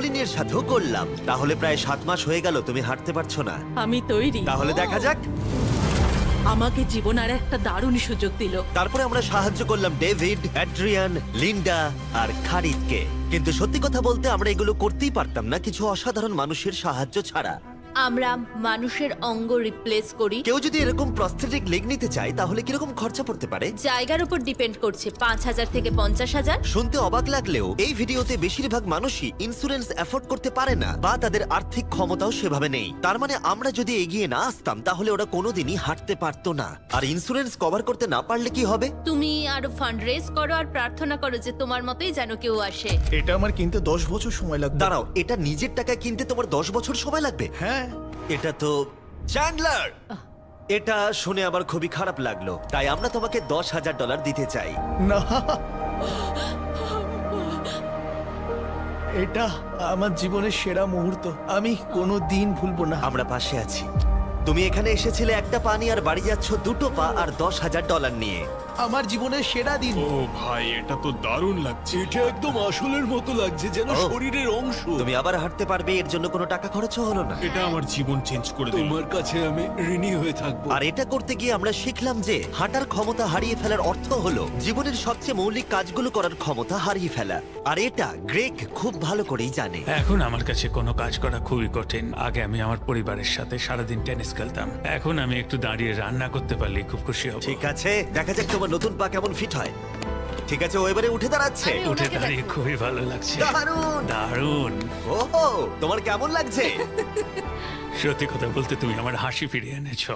কলিনের সাথেও করলাম। তাহলে প্রায় 7 মাস হয়ে গেল তুমি হাঁটতে পারছো না। আমি তৈরি। তাহলে দেখা যাক। আমাকে জীবন আর একটা দারুণ সুযোগ দিল। তারপরে আমরা সাহায্য করলাম ডেভিড, অ্যাড্রিয়ান, লিন্ডা আর খারিদকে। কিন্তু সত্যি কথা বলতে আমরা এগুলো করতেই পারতাম না কিছু অসাধারণ মানুষের সাহায্য ছাড়া। আমরা মানুষের অঙ্গ রিপ্লেস করি। কেউ যদি এরকম প্রস্থেটিক লেগ নিতে চায় তাহলে কিরকম খরচা পড়তে পারে? জায়গার উপর ডিপেন্ড করছে, 5,000 থেকে 50,000। শুনতে অবাক লাগলেও এই ভিডিওতে বেশিরভাগ মানুষই ইন্স্যুরেন্স অ্যাফোর্ড করতে পারে না বা তাদের আর্থিক ক্ষমতাও সেভাবে নেই। তার মানে আমরা যদি এগিয়ে না আসতাম তাহলে ওরা কোনোদিনই হাঁটতে পারতো না। আর ইন্স্যুরেন্স কভার করতে না পারলে কি হবে? তুমি আরো ফান্ড রেজ করো আর প্রার্থনা করো যে তোমার মতোই যেন কেউ আসে। এটা আমার কিনতে 10 বছর সময় লাগবে। দাঁড়াও, এটা নিজের টাকায় কিনতে তোমার 10 বছর সময় লাগবে? হ্যাঁ। এটা তো চ্যান্ডলার! এটা শুনে আমার খুবই খারাপ লাগলো, তাই আমরা তোমাকে $10,000 দিতে চাই। না, এটা আমার জীবনের সেরা মুহূর্ত, আমি কোনো দিন ভুলবো না। আমরা পাশে আছি। তুমি এখানে এসেছিলে একটা পা নিয়ে আর বাড়ি যাচ্ছ 2টো পা আর $10,000 নিয়ে। আমার জীবনের সেরা দিন। ও ভাই, এটা তো দারুণ লাগছে। এটা একদম আসলের মতো লাগছে, যেন ও। শরীরের অংশ। তুমি আবার হাঁটতে পারবে, এর জন্য কোনো টাকা খরচও হলো না। এটা আমার জীবন চেঞ্জ করে দিল। তোমার কাছে আমি ঋণী হয়ে থাকবো। আর এটা করতে গিয়ে আমরা শিখলাম যে হাঁটার ক্ষমতা হারিয়ে ফেলার অর্থ হলো জীবনের সবচেয়ে মৌলিক কাজগুলো করার ক্ষমতা হারিয়ে ফেলা। আর এটা গ্রেগ খুব ভালো করেই জানে। এখন আমার কাছে কোনো কাজ করা খুবই কঠিন। আগে আমি আমার পরিবারের সাথে সারাদিন টেনিস খেলতাম, এখন আমি একটু দাঁড়িয়ে রান্না করতে পারলে খুব খুশি হব। ঠিক আছে, দেখা যাক তোমার নতুন পা কেমন ফিট হয়। ঠিক আছে, ও এবারে উঠে দাঁড়াচ্ছে। আরে, উঠে ওনাকে দাঁড়িয়ে দেখো। খুবই ভালো লাগছে। দারুণ! দারুণ। ওহো, তোমার কেমন লাগছে? সত্যি কথা বলতে তুমি আমার হাসি ফিরিয়ে এনেছো।